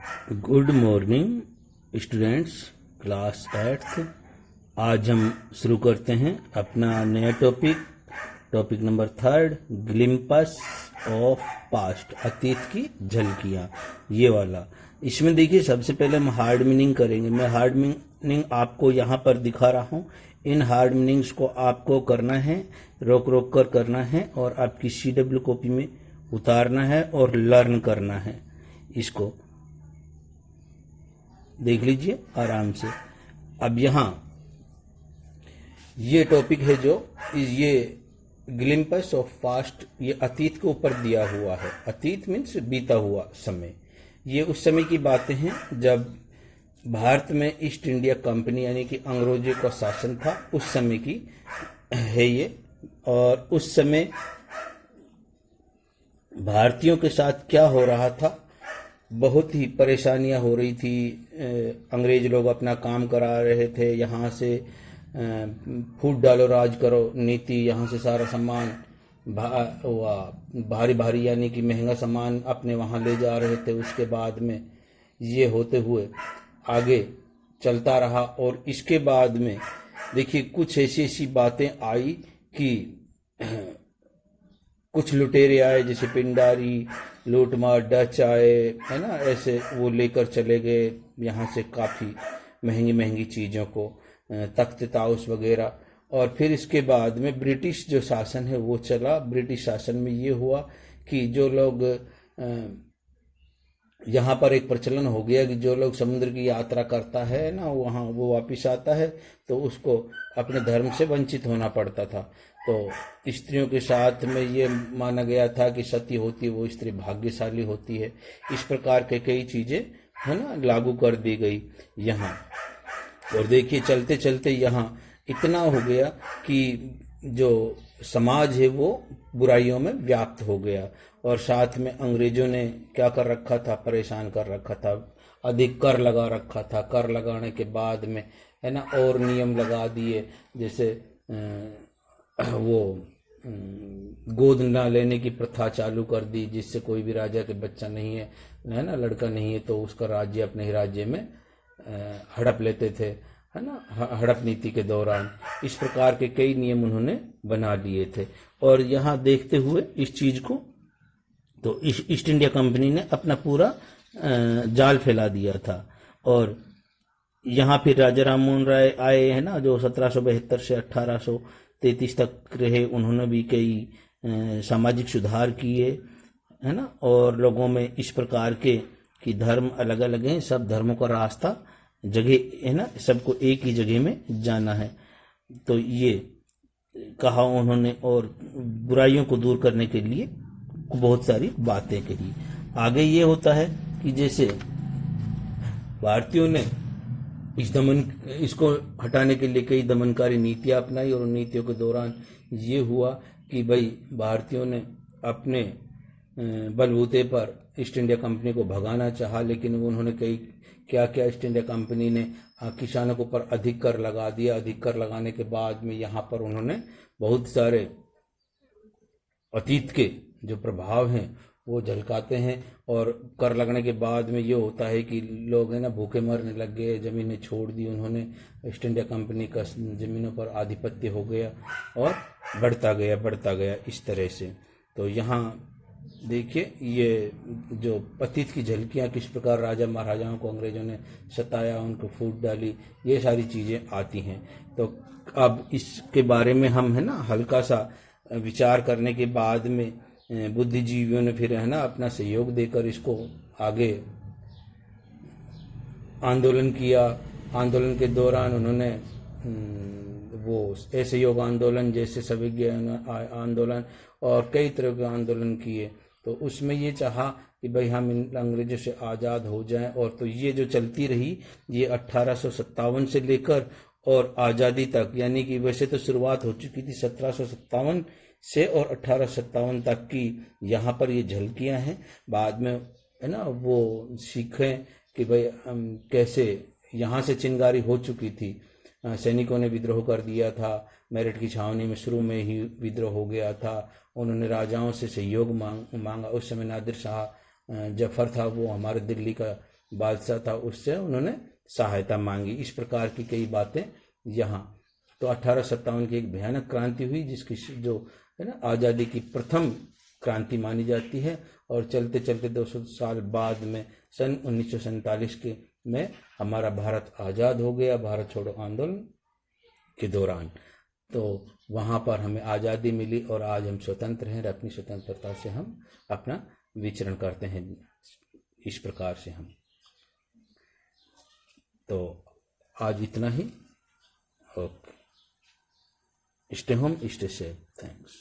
Good morning students, class 8th। आज हम शुरू करते हैं अपना नया टॉपिक नंबर 3, ग्लिम्पस ऑफ पास्ट, अतीत की झलकियाँ। ये वाला, इसमें देखिए सबसे पहले हम हार्ड मीनिंग करेंगे। मैं हार्ड मीनिंग आपको यहाँ पर दिखा रहा हूँ। इन हार्ड मीनिंग्स को आपको करना है, रोक रोक कर करना है और आपकी CW कॉपी में उतारना है और लर्न करना है। इसको देख लीजिए आराम से। अब यहाँ ये टॉपिक है जो ये ग्लिम्पस ऑफ पास्ट, ये अतीत के ऊपर दिया हुआ है। अतीत मीन्स बीता हुआ समय। ये उस समय की बातें हैं जब भारत में ईस्ट इंडिया कंपनी यानी कि अंग्रेजों का शासन था, उस समय की है ये। और उस समय भारतीयों के साथ क्या हो रहा था, बहुत ही परेशानियां हो रही थी। अंग्रेज लोग अपना काम करा रहे थे, यहाँ से फूट डालो राज करो नीति, यहाँ से सारा सामान भारी भारी यानी कि महंगा सामान अपने वहाँ ले जा रहे थे। उसके बाद में ये होते हुए आगे चलता रहा और इसके बाद में देखिए कुछ ऐसी ऐसी बातें आई कि कुछ लुटेरे आए, जैसे पिंडारी, लूटमार, डच आए, है ना, ऐसे वो लेकर चले गए यहाँ से काफ़ी महंगी महंगी चीज़ों को, तख्त ताउस वगैरह। और फिर इसके बाद में ब्रिटिश जो शासन है वो चला। ब्रिटिश शासन में ये हुआ कि जो लोग यहाँ पर एक प्रचलन हो गया कि जो लोग समुद्र की यात्रा करता है ना, वहाँ वो वापस आता है तो उसको अपने धर्म से वंचित होना पड़ता था। तो स्त्रियों के साथ में ये माना गया था कि सती होती है वो स्त्री भाग्यशाली होती है। इस प्रकार के कई चीजें है ना लागू कर दी गई यहाँ। और देखिए चलते चलते यहाँ इतना हो गया कि जो समाज है वो बुराइयों में व्याप्त हो गया। और साथ में अंग्रेजों ने क्या कर रखा था, परेशान कर रखा था, अधिक कर लगा रखा था। कर लगाने के बाद में है ना और नियम लगा दिए, जैसे वो गोद ना लेने की प्रथा चालू कर दी, जिससे कोई भी राजा के बच्चा नहीं है ना, लड़का नहीं है तो उसका राज्य अपने ही राज्य में हड़प लेते थे, है ना, हड़प नीति के दौरान। इस प्रकार के कई नियम उन्होंने बना लिए थे। और यहाँ देखते हुए इस चीज को, तो ईस्ट इंडिया कंपनी ने अपना पूरा जाल फैला दिया था। और यहाँ फिर राजा राममोहन राय आए, है ना, जो 1772 से 1833 तक रहे। उन्होंने भी कई सामाजिक सुधार किए, है ना। और लोगों में इस प्रकार के कि धर्म अलग अलग हैं, सब धर्मों का रास्ता जगह है ना, सबको एक ही जगह में जाना है। तो ये कहा उन्होंने और बुराइयों को दूर करने के लिए बहुत सारी बातें कही। आगे ये होता है कि जैसे भारतीयों ने इसको हटाने के लिए कई दमनकारी नीतियां अपनाई। और उन नीतियों के दौरान ये हुआ कि भाई भारतीयों ने अपने बलबूते पर ईस्ट इंडिया कंपनी को भगाना चाहा, लेकिन उन्होंने क्या ईस्ट इंडिया कंपनी ने किसानों के ऊपर अधिक कर लगा दिया। अधिक कर लगाने के बाद में यहाँ पर उन्होंने बहुत सारे अतीत के जो प्रभाव हैं वो झलकाते हैं। और कर लगने के बाद में ये होता है कि लोग है ना भूखे मरने लग गए, जमीनें छोड़ दी उन्होंने। ईस्ट इंडिया कंपनी का जमीनों पर आधिपत्य हो गया और बढ़ता गया इस तरह से। तो यहाँ देखिए ये जो अतीत की झलकियाँ, किस प्रकार राजा महाराजाओं को अंग्रेजों ने सताया, उनको फूट डाली, ये सारी चीज़ें आती हैं। तो अब इसके बारे में हम है ना हल्का सा विचार करने के बाद में बुद्धिजीवियों ने फिर है ना अपना सहयोग देकर इसको आगे आंदोलन किया। आंदोलन के दौरान उन्होंने वो असहयोग आंदोलन जैसे सविज्ञान आंदोलन और कई तरह के आंदोलन किए। तो उसमें ये चाहा कि भाई हम इन अंग्रेजों से आज़ाद हो जाएं। और तो ये जो चलती रही, ये 1857 से लेकर और आज़ादी तक, यानी कि वैसे तो शुरुआत हो चुकी थी 1757 से और 1857 तक की यहाँ पर ये झलकियाँ हैं। बाद में है ना वो सीखें कि भाई कैसे यहाँ से चिंगारी हो चुकी थी। सैनिकों ने विद्रोह कर दिया था, मेरठ की छावनी में शुरू में ही विद्रोह हो गया था। उन्होंने राजाओं से सहयोग मांगा। उस समय नादिर शाह जफर था, वो हमारे दिल्ली का बादशाह था, उससे उन्होंने सहायता मांगी। इस प्रकार की कई बातें यहाँ। तो 1857 की एक भयानक क्रांति हुई, जिसकी जो है ना आज़ादी की प्रथम क्रांति मानी जाती है। और चलते चलते 200 साल बाद में सन 1947 के में हमारा भारत आज़ाद हो गया, भारत छोड़ो आंदोलन के दौरान। तो वहाँ पर हमें आज़ादी मिली और आज हम स्वतंत्र हैं, और अपनी स्वतंत्रता से हम अपना विचरण करते हैं इस प्रकार से हम। तो आज इतना ही। Okay, stay home, stay safe, thanks.